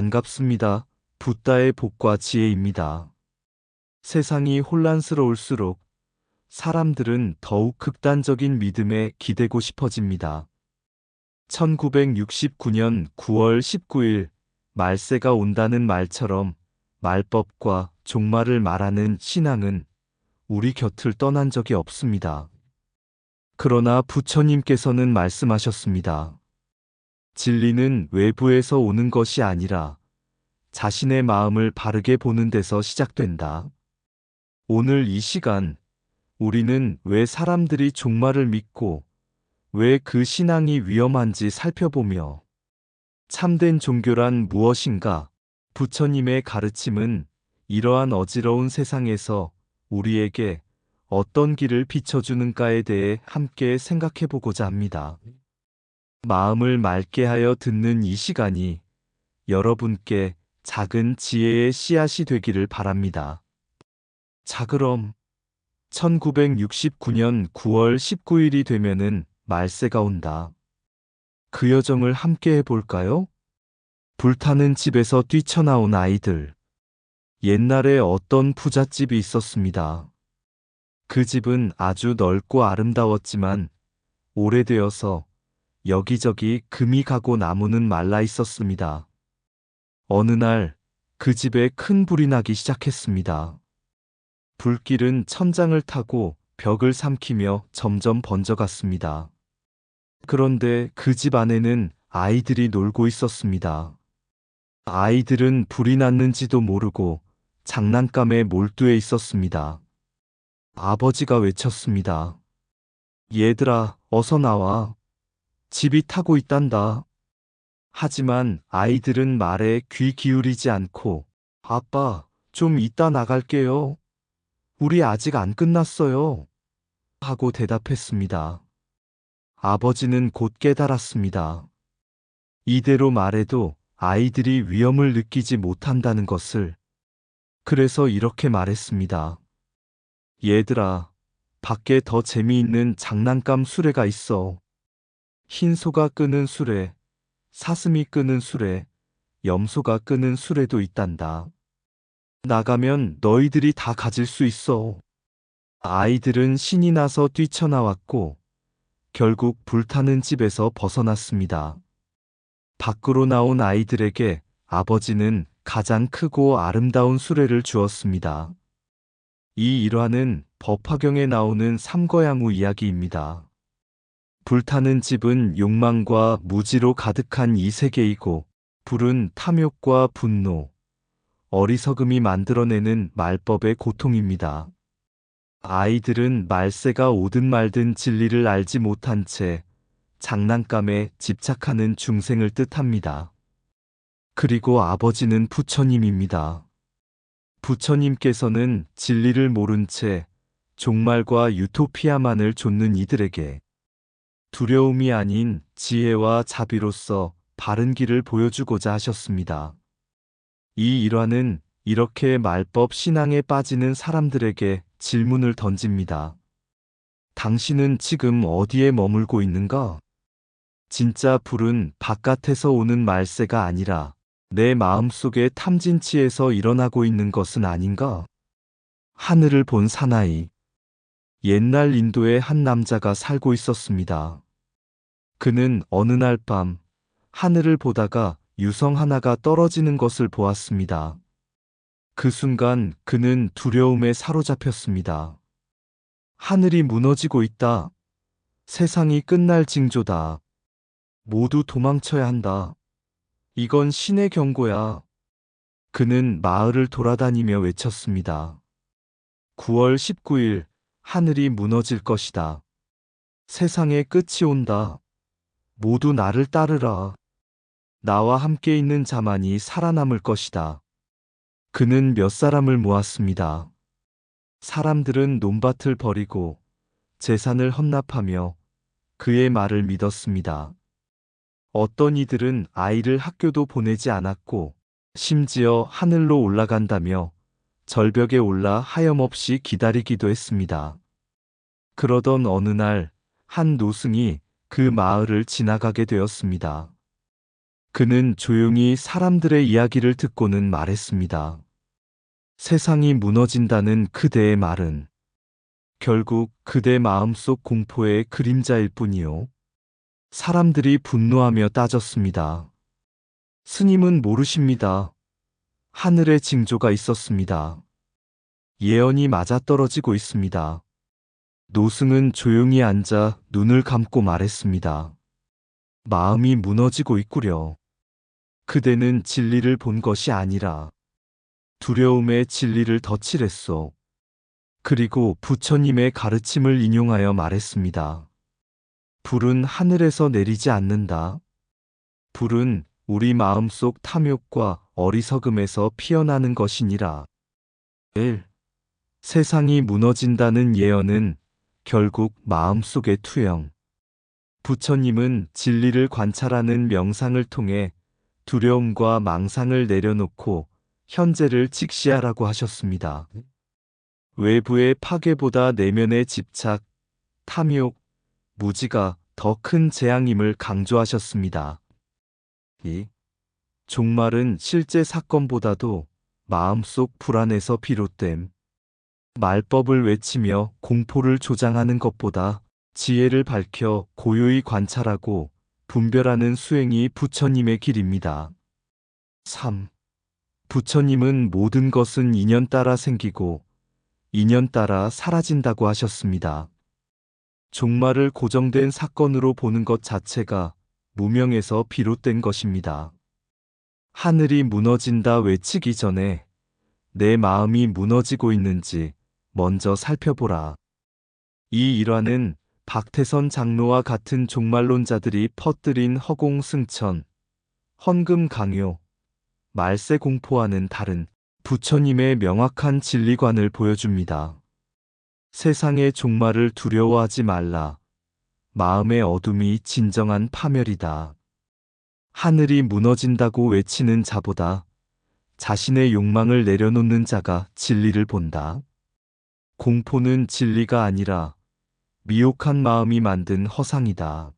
반갑습니다. 붓다의 복과 지혜입니다. 세상이 혼란스러울수록 사람들은 더욱 극단적인 믿음에 기대고 싶어집니다. 1969년 9월 19일 말세가 온다는 말처럼 말법과 종말을 말하는 신앙은 우리 곁을 떠난 적이 없습니다. 그러나 부처님께서는 말씀하셨습니다. 진리는 외부에서 오는 것이 아니라 자신의 마음을 바르게 보는 데서 시작된다. 오늘 이 시간, 우리는 왜 사람들이 종말을 믿고 왜 그 신앙이 위험한지 살펴보며 참된 종교란 무엇인가? 부처님의 가르침은 이러한 어지러운 세상에서 우리에게 어떤 길을 비춰주는가에 대해 함께 생각해 보고자 합니다. 마음을 맑게 하여 듣는 이 시간이 여러분께 작은 지혜의 씨앗이 되기를 바랍니다. 자, 그럼 1969년 9월 19일이 되면은 말세가 온다. 그 여정을 함께 해볼까요? 불타는 집에서 뛰쳐나온 아이들. 옛날에 어떤 부잣집이 있었습니다. 그 집은 아주 넓고 아름다웠지만 오래되어서 여기저기 금이 가고 나무는 말라 있었습니다. 어느 날 그 집에 큰 불이 나기 시작했습니다. 불길은 천장을 타고 벽을 삼키며 점점 번져갔습니다. 그런데 그 집 안에는 아이들이 놀고 있었습니다. 아이들은 불이 났는지도 모르고 장난감에 몰두해 있었습니다. 아버지가 외쳤습니다. 얘들아, 어서 나와. 집이 타고 있단다. 하지만 아이들은 말에 귀 기울이지 않고 아빠, 좀 이따 나갈게요. 우리 아직 안 끝났어요. 하고 대답했습니다. 아버지는 곧 깨달았습니다. 이대로 말해도 아이들이 위험을 느끼지 못한다는 것을. 그래서 이렇게 말했습니다. 얘들아, 밖에 더 재미있는 장난감 수레가 있어. 흰 소가 끄는 수레, 사슴이 끄는 수레, 염소가 끄는 수레도 있단다. 나가면 너희들이 다 가질 수 있어. 아이들은 신이 나서 뛰쳐나왔고 결국 불타는 집에서 벗어났습니다. 밖으로 나온 아이들에게 아버지는 가장 크고 아름다운 수레를 주었습니다. 이 일화는 법화경에 나오는 삼거양우 이야기입니다. 불타는 집은 욕망과 무지로 가득한 이 세계이고, 불은 탐욕과 분노, 어리석음이 만들어내는 말법의 고통입니다. 아이들은 말세가 오든 말든 진리를 알지 못한 채 장난감에 집착하는 중생을 뜻합니다. 그리고 아버지는 부처님입니다. 부처님께서는 진리를 모른 채 종말과 유토피아만을 좇는 이들에게 두려움이 아닌 지혜와 자비로서 바른 길을 보여주고자 하셨습니다. 이 일화는 이렇게 말법 신앙에 빠지는 사람들에게 질문을 던집니다. 당신은 지금 어디에 머물고 있는가? 진짜 불은 바깥에서 오는 말세가 아니라 내 마음속의 탐진치에서 일어나고 있는 것은 아닌가? 하늘을 본 사나이. 옛날 인도에 한 남자가 살고 있었습니다. 그는 어느 날 밤 하늘을 보다가 유성 하나가 떨어지는 것을 보았습니다. 그 순간 그는 두려움에 사로잡혔습니다. 하늘이 무너지고 있다. 세상이 끝날 징조다. 모두 도망쳐야 한다. 이건 신의 경고야. 그는 마을을 돌아다니며 외쳤습니다. 9월 19일, 하늘이 무너질 것이다. 세상의 끝이 온다. 모두 나를 따르라. 나와 함께 있는 자만이 살아남을 것이다. 그는 몇 사람을 모았습니다. 사람들은 논밭을 버리고 재산을 헌납하며 그의 말을 믿었습니다. 어떤 이들은 아이를 학교도 보내지 않았고 심지어 하늘로 올라간다며 절벽에 올라 하염없이 기다리기도 했습니다. 그러던 어느 날 한 노승이 그 마을을 지나가게 되었습니다. 그는 조용히 사람들의 이야기를 듣고는 말했습니다. 세상이 무너진다는 그대의 말은 결국 그대 마음속 공포의 그림자일 뿐이요. 사람들이 분노하며 따졌습니다. 스님은 모르십니다. 하늘에 징조가 있었습니다. 예언이 맞아떨어지고 있습니다. 노승은 조용히 앉아 눈을 감고 말했습니다. 마음이 무너지고 있구려. 그대는 진리를 본 것이 아니라 두려움에 진리를 덧칠했소. 그리고 부처님의 가르침을 인용하여 말했습니다. 불은 하늘에서 내리지 않는다. 불은 우리 마음속 탐욕과 어리석음에서 피어나는 것이니라. 1. 세상이 무너진다는 예언은 결국 마음속의 투영. 부처님은 진리를 관찰하는 명상을 통해 두려움과 망상을 내려놓고 현재를 직시하라고 하셨습니다. 외부의 파괴보다 내면의 집착, 탐욕, 무지가 더 큰 재앙임을 강조하셨습니다. 2. 종말은 실제 사건보다도 마음속 불안에서 비롯됨. 말법을 외치며 공포를 조장하는 것보다 지혜를 밝혀 고요히 관찰하고 분별하는 수행이 부처님의 길입니다. 3. 부처님은 모든 것은 인연 따라 생기고 인연 따라 사라진다고 하셨습니다. 종말을 고정된 사건으로 보는 것 자체가 무명에서 비롯된 것입니다. 하늘이 무너진다 외치기 전에 내 마음이 무너지고 있는지 먼저 살펴보라. 이 일화는 박태선 장로와 같은 종말론자들이 퍼뜨린 허공승천, 헌금강요, 말세공포와는 다른 부처님의 명확한 진리관을 보여줍니다. 세상의 종말을 두려워하지 말라. 마음의 어둠이 진정한 파멸이다. 하늘이 무너진다고 외치는 자보다 자신의 욕망을 내려놓는 자가 진리를 본다. 공포는 진리가 아니라 미혹한 마음이 만든 허상이다.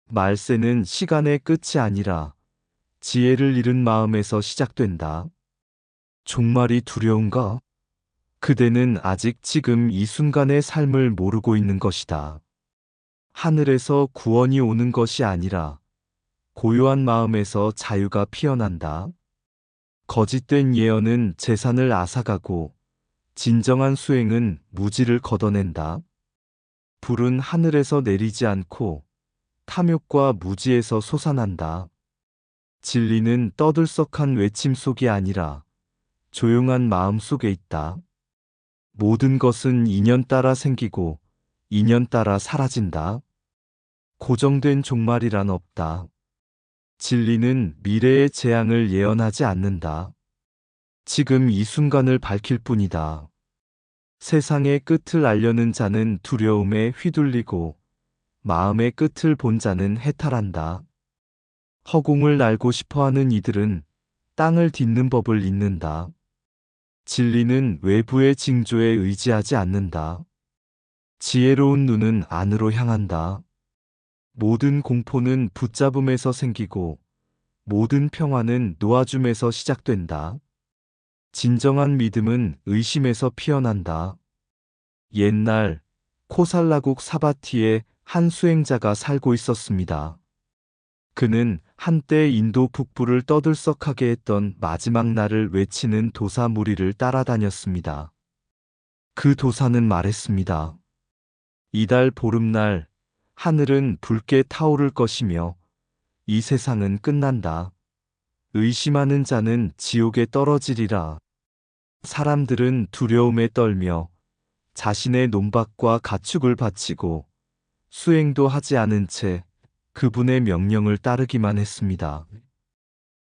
말세는 시간의 끝이 아니라 지혜를 잃은 마음에서 시작된다. 종말이 두려운가? 그대는 아직 지금 이 순간의 삶을 모르고 있는 것이다. 하늘에서 구원이 오는 것이 아니라 고요한 마음에서 자유가 피어난다. 거짓된 예언은 재산을 앗아가고 진정한 수행은 무지를 걷어낸다. 불은 하늘에서 내리지 않고 탐욕과 무지에서 솟아난다. 진리는 떠들썩한 외침 속이 아니라 조용한 마음 속에 있다. 모든 것은 인연 따라 생기고 인연 따라 사라진다. 고정된 종말이란 없다. 진리는 미래의 재앙을 예언하지 않는다. 지금 이 순간을 밝힐 뿐이다. 세상의 끝을 알려는 자는 두려움에 휘둘리고 마음의 끝을 본 자는 해탈한다. 허공을 날고 싶어하는 이들은 땅을 딛는 법을 잊는다. 진리는 외부의 징조에 의지하지 않는다. 지혜로운 눈은 안으로 향한다. 모든 공포는 붙잡음에서 생기고 모든 평화는 놓아줌에서 시작된다. 진정한 믿음은 의심에서 피어난다. 옛날 코살라국 사바티에 한 수행자가 살고 있었습니다. 그는 한때 인도 북부를 떠들썩하게 했던 마지막 날을 외치는 도사 무리를 따라다녔습니다. 그 도사는 말했습니다. 이달 보름날 하늘은 붉게 타오를 것이며 이 세상은 끝난다. 의심하는 자는 지옥에 떨어지리라. 사람들은 두려움에 떨며 자신의 논밭과 가축을 바치고 수행도 하지 않은 채 그분의 명령을 따르기만 했습니다.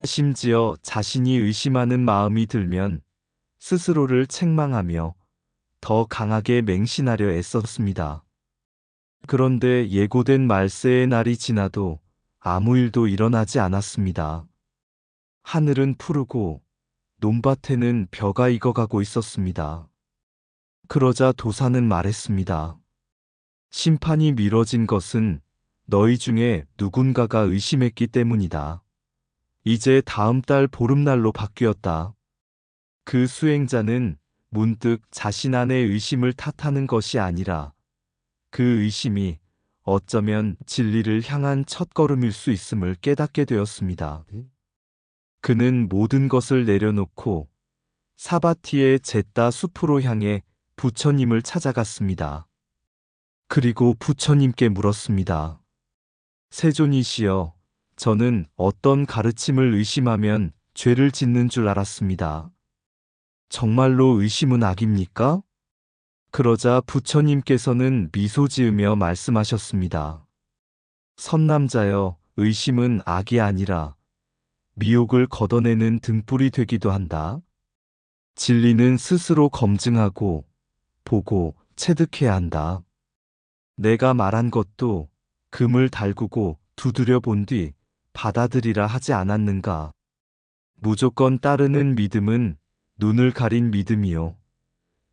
심지어 자신이 의심하는 마음이 들면 스스로를 책망하며 더 강하게 맹신하려 애썼습니다. 그런데 예고된 말세의 날이 지나도 아무 일도 일어나지 않았습니다. 하늘은 푸르고 논밭에는 벼가 익어가고 있었습니다. 그러자 도사는 말했습니다. 심판이 미뤄진 것은 너희 중에 누군가가 의심했기 때문이다. 이제 다음 달 보름날로 바뀌었다. 그 수행자는 문득 자신 안의 의심을 탓하는 것이 아니라 그 의심이 어쩌면 진리를 향한 첫걸음일 수 있음을 깨닫게 되었습니다. 그는 모든 것을 내려놓고 사바티의 잿다 숲으로 향해 부처님을 찾아갔습니다. 그리고 부처님께 물었습니다. 세존이시여, 저는 어떤 가르침을 의심하면 죄를 짓는 줄 알았습니다. 정말로 의심은 악입니까? 그러자 부처님께서는 미소 지으며 말씀하셨습니다. 선남자여, 의심은 악이 아니라 미혹을 걷어내는 등불이 되기도 한다. 진리는 스스로 검증하고 보고 체득해야 한다. 내가 말한 것도 금을 달구고 두드려 본 뒤 받아들이라 하지 않았는가? 무조건 따르는 믿음은 눈을 가린 믿음이요.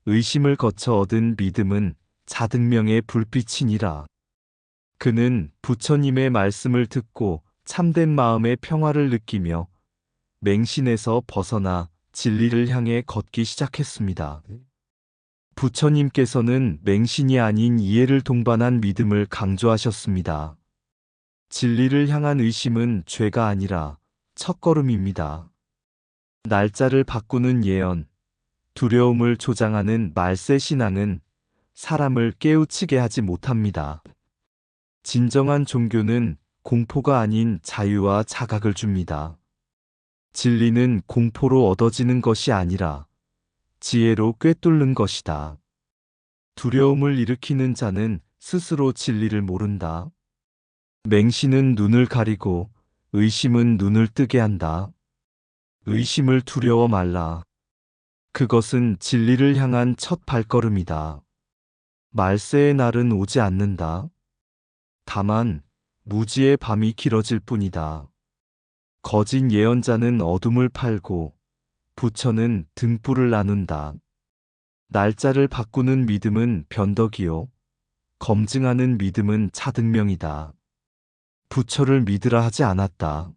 의심을 거쳐 얻은 믿음은 자등명의 불빛이니라. 그는 부처님의 말씀을 듣고 참된 마음의 평화를 느끼며 맹신에서 벗어나 진리를 향해 걷기 시작했습니다. 부처님께서는 맹신이 아닌 이해를 동반한 믿음을 강조하셨습니다. 진리를 향한 의심은 죄가 아니라 첫걸음입니다. 날짜를 바꾸는 예언, 두려움을 조장하는 말세 신앙은 사람을 깨우치게 하지 못합니다. 진정한 종교는 공포가 아닌 자유와 자각을 줍니다. 진리는 공포로 얻어지는 것이 아니라 지혜로 꿰뚫는 것이다. 두려움을 일으키는 자는 스스로 진리를 모른다. 맹신은 눈을 가리고 의심은 눈을 뜨게 한다. 의심을 두려워 말라. 그것은 진리를 향한 첫 발걸음이다. 말세의 날은 오지 않는다. 다만 무지의 밤이 길어질 뿐이다. 거짓 예언자는 어둠을 팔고 부처는 등불을 나눈다. 날짜를 바꾸는 믿음은 변덕이요. 검증하는 믿음은 차등명이다. 부처를 믿으라 하지 않았다.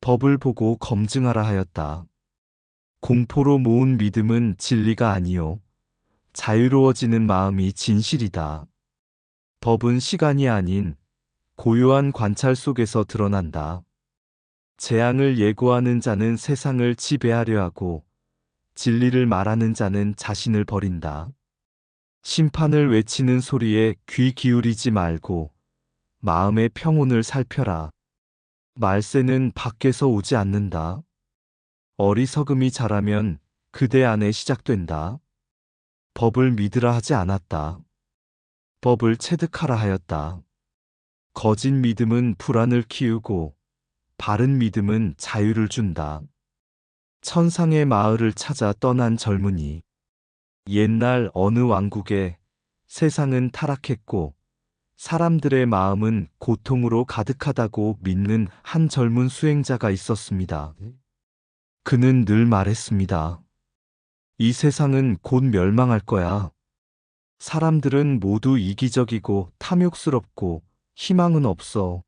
법을 보고 검증하라 하였다. 공포로 모은 믿음은 진리가 아니요. 자유로워지는 마음이 진실이다. 법은 시간이 아닌 고요한 관찰 속에서 드러난다. 재앙을 예고하는 자는 세상을 지배하려 하고 진리를 말하는 자는 자신을 버린다. 심판을 외치는 소리에 귀 기울이지 말고 마음의 평온을 살펴라. 말세는 밖에서 오지 않는다. 어리석음이 자라면 그대 안에 시작된다. 법을 믿으라 하지 않았다. 법을 체득하라 하였다. 거짓 믿음은 불안을 키우고 바른 믿음은 자유를 준다. 천상의 마을을 찾아 떠난 젊은이. 옛날 어느 왕국에 세상은 타락했고 사람들의 마음은 고통으로 가득하다고 믿는 한 젊은 수행자가 있었습니다. 그는 늘 말했습니다. 이 세상은 곧 멸망할 거야. 사람들은 모두 이기적이고 탐욕스럽고 희망은 없어.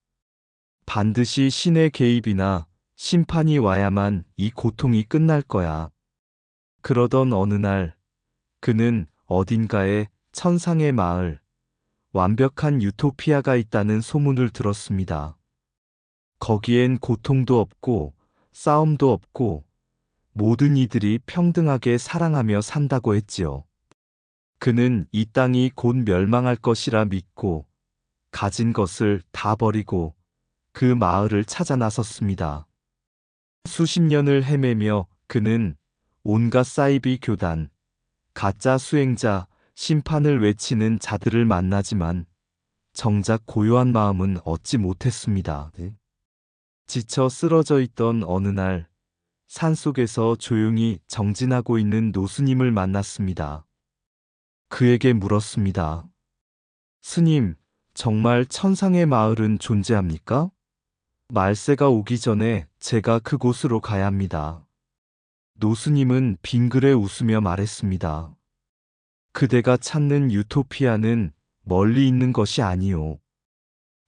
반드시 신의 개입이나 심판이 와야만 이 고통이 끝날 거야. 그러던 어느 날 그는 어딘가에 천상의 마을, 완벽한 유토피아가 있다는 소문을 들었습니다. 거기엔 고통도 없고 싸움도 없고 모든 이들이 평등하게 사랑하며 산다고 했지요. 그는 이 땅이 곧 멸망할 것이라 믿고 가진 것을 다 버리고 그 마을을 찾아 나섰습니다. 수십 년을 헤매며 그는 온갖 사이비 교단, 가짜 수행자, 심판을 외치는 자들을 만나지만 정작 고요한 마음은 얻지 못했습니다. 지쳐 쓰러져 있던 어느 날 산속에서 조용히 정진하고 있는 노스님을 만났습니다. 그에게 물었습니다. 스님, 정말 천상의 마을은 존재합니까? 말세가 오기 전에 제가 그곳으로 가야 합니다. 노스님은 빙그레 웃으며 말했습니다. 그대가 찾는 유토피아는 멀리 있는 것이 아니오.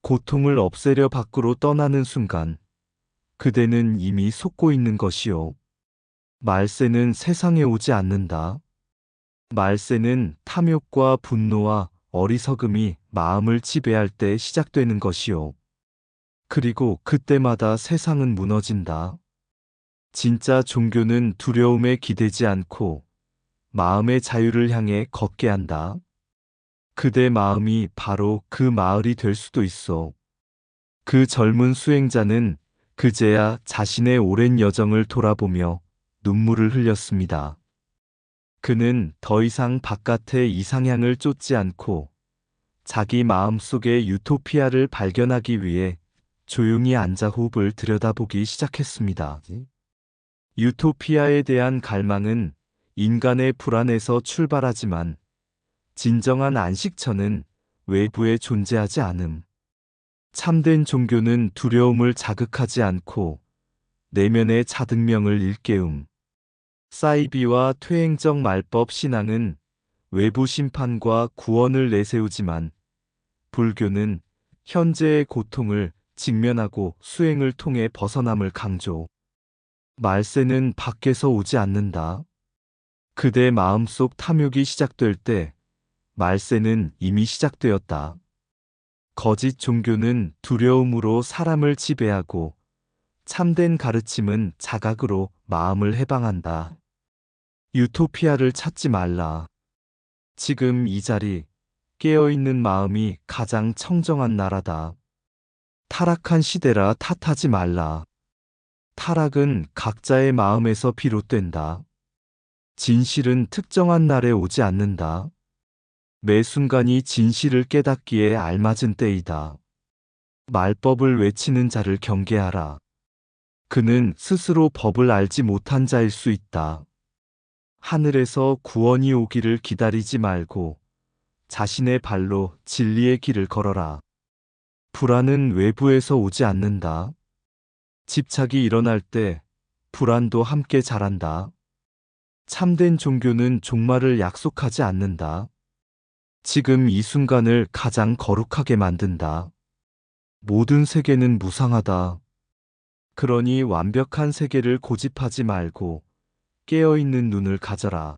고통을 없애려 밖으로 떠나는 순간 그대는 이미 속고 있는 것이요. 말세는 세상에 오지 않는다. 말세는 탐욕과 분노와 어리석음이 마음을 지배할 때 시작되는 것이요. 그리고 그때마다 세상은 무너진다. 진짜 종교는 두려움에 기대지 않고 마음의 자유를 향해 걷게 한다. 그대 마음이 바로 그 마을이 될 수도 있어. 그 젊은 수행자는 그제야 자신의 오랜 여정을 돌아보며 눈물을 흘렸습니다. 그는 더 이상 바깥의 이상향을 쫓지 않고 자기 마음속의 유토피아를 발견하기 위해 조용히 앉아 호흡을 들여다보기 시작했습니다. 유토피아에 대한 갈망은 인간의 불안에서 출발하지만 진정한 안식처는 외부에 존재하지 않음. 참된 종교는 두려움을 자극하지 않고 내면의 자등명을 일깨움. 사이비와 퇴행적 말법 신앙은 외부 심판과 구원을 내세우지만 불교는 현재의 고통을 직면하고 수행을 통해 벗어남을 강조. 말세는 밖에서 오지 않는다. 그대 마음속 탐욕이 시작될 때 말세는 이미 시작되었다. 거짓 종교는 두려움으로 사람을 지배하고 참된 가르침은 자각으로 마음을 해방한다. 유토피아를 찾지 말라. 지금 이 자리, 깨어있는 마음이 가장 청정한 나라다. 타락한 시대라 탓하지 말라. 타락은 각자의 마음에서 비롯된다. 진실은 특정한 날에 오지 않는다. 매 순간이 진실을 깨닫기에 알맞은 때이다. 말법을 외치는 자를 경계하라. 그는 스스로 법을 알지 못한 자일 수 있다. 하늘에서 구원이 오기를 기다리지 말고 자신의 발로 진리의 길을 걸어라. 불안은 외부에서 오지 않는다. 집착이 일어날 때 불안도 함께 자란다. 참된 종교는 종말을 약속하지 않는다. 지금 이 순간을 가장 거룩하게 만든다. 모든 세계는 무상하다. 그러니 완벽한 세계를 고집하지 말고 깨어있는 눈을 가져라.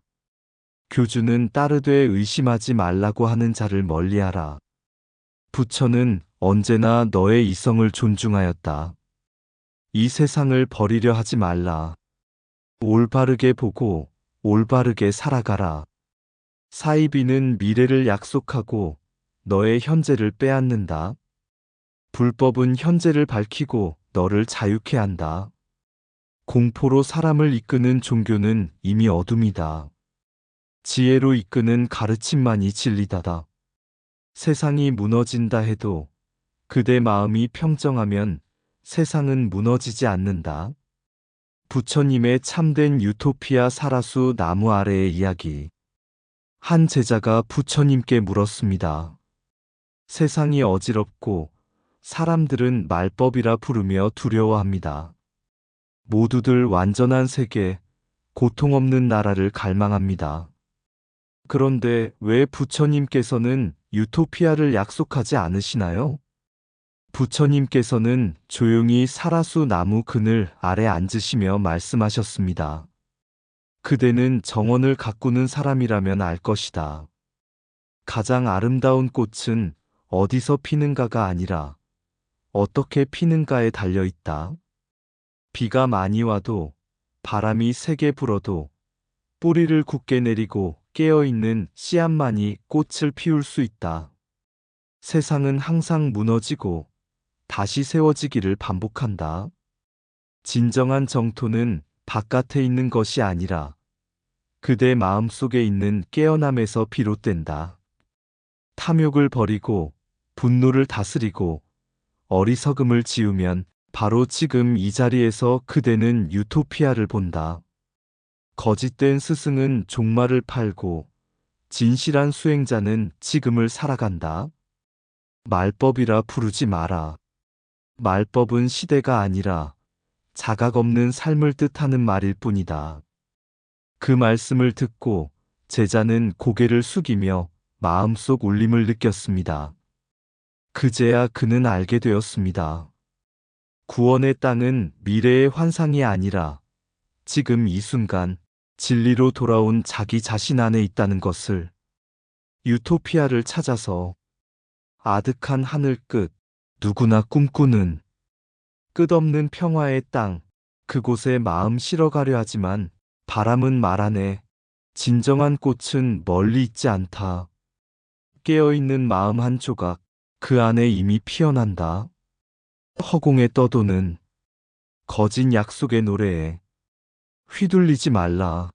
교주는 따르되 의심하지 말라고 하는 자를 멀리하라. 부처는 언제나 너의 이성을 존중하였다. 이 세상을 버리려 하지 말라. 올바르게 보고 올바르게 살아가라. 사이비는 미래를 약속하고 너의 현재를 빼앗는다. 불법은 현재를 밝히고 너를 자유케 한다. 공포로 사람을 이끄는 종교는 이미 어둠이다. 지혜로 이끄는 가르침만이 진리다다. 세상이 무너진다 해도 그대 마음이 평정하면 세상은 무너지지 않는다. 부처님의 참된 유토피아 사라수 나무 아래의 이야기. 한 제자가 부처님께 물었습니다. 세상이 어지럽고 사람들은 말법이라 부르며 두려워합니다. 모두들 완전한 세계, 고통 없는 나라를 갈망합니다. 그런데 왜 부처님께서는 유토피아를 약속하지 않으시나요? 부처님께서는 조용히 사라수 나무 그늘 아래 앉으시며 말씀하셨습니다. 그대는 정원을 가꾸는 사람이라면 알 것이다. 가장 아름다운 꽃은 어디서 피는가가 아니라 어떻게 피는가에 달려 있다. 비가 많이 와도 바람이 세게 불어도 뿌리를 굳게 내리고 깨어있는 씨앗만이 꽃을 피울 수 있다. 세상은 항상 무너지고 다시 세워지기를 반복한다. 진정한 정토는 바깥에 있는 것이 아니라 그대 마음속에 있는 깨어남에서 비롯된다. 탐욕을 버리고 분노를 다스리고 어리석음을 지우면 바로 지금 이 자리에서 그대는 유토피아를 본다. 거짓된 스승은 종말을 팔고 진실한 수행자는 지금을 살아간다. 말법이라 부르지 마라. 말법은 시대가 아니라 자각 없는 삶을 뜻하는 말일 뿐이다. 그 말씀을 듣고 제자는 고개를 숙이며 마음속 울림을 느꼈습니다. 그제야 그는 알게 되었습니다. 구원의 땅은 미래의 환상이 아니라 지금 이 순간 진리로 돌아온 자기 자신 안에 있다는 것을, 유토피아를 찾아서 아득한 하늘 끝, 누구나 꿈꾸는 끝없는 평화의 땅, 그곳에 마음 실어가려 하지만 바람은 말하네. 진정한 꽃은 멀리 있지 않다. 깨어있는 마음 한 조각, 그 안에 이미 피어난다. 허공에 떠도는 거진 약속의 노래에 휘둘리지 말라.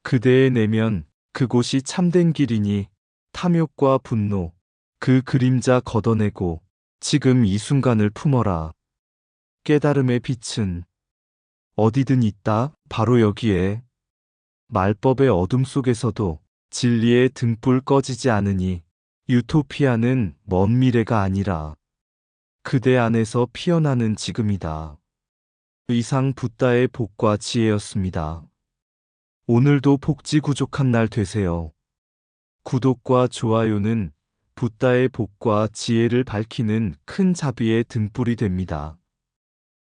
그대의 내면, 그곳이 참된 길이니 탐욕과 분노, 그 그림자 걷어내고 지금 이 순간을 품어라. 깨달음의 빛은 어디든 있다, 바로 여기에. 말법의 어둠 속에서도 진리의 등불 꺼지지 않으니 유토피아는 먼 미래가 아니라 그대 안에서 피어나는 지금이다. 이상 붓다의 복과 지혜였습니다. 오늘도 복지 부족한 날 되세요. 구독과 좋아요는 붓다의 복과 지혜를 밝히는 큰 자비의 등불이 됩니다.